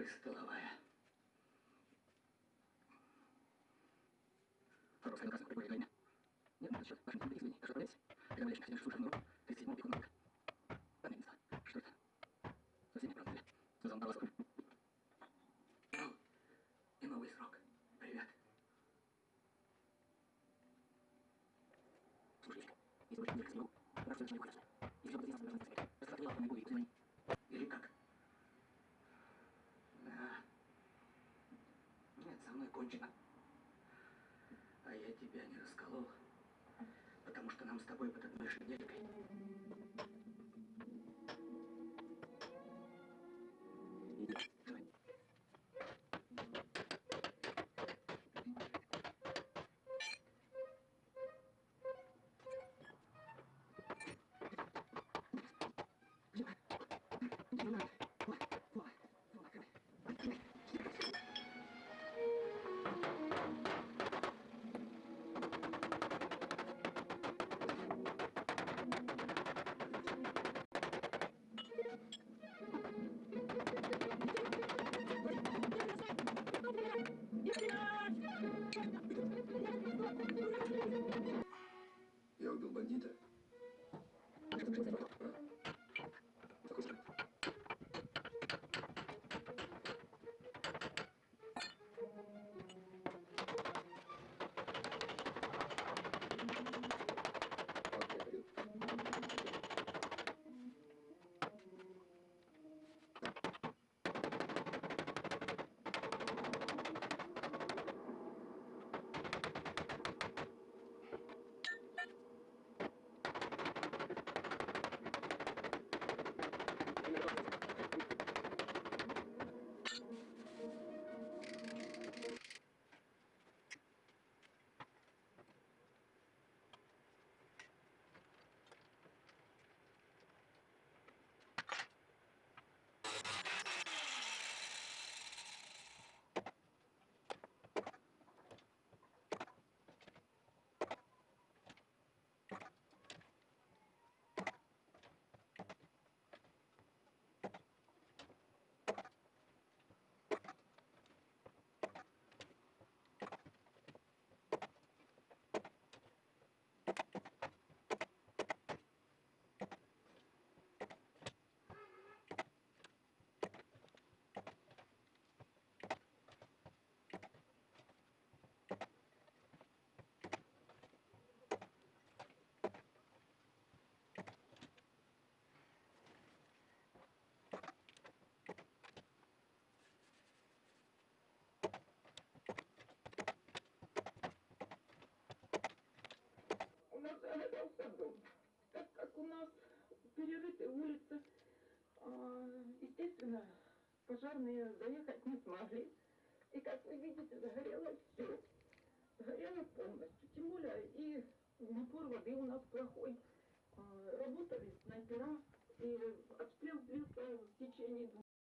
крыса тыловая. Фордовская красная прикольная время. Нет, надо счет. Ваши не извини. Прошу отправлять. Когда мы лечим все слушаем нору, 37-го пику номер. Там я не знаю. Что это? Совсем не правда. Сказал на ласку. Ну, и новый срок. Привет. Слушай, если очень интересно, раз все хорошо. Если бы здесь должны быть смерть, рассказать вам не будет, позвони. Или как? Да. Нет, со мной кончено. А я тебя не расколол, потому что нам с тобой под одной шинелькой. Иди, давай. Я убил бандита. У нас загорелся дом, так как у нас перерыты улицы, естественно, пожарные заехать не смогли. И, как вы видите, загорелось все. Сгорело полностью. Тем более и напор воды у нас плохой. Работали снайпера, и обстрел длился в течение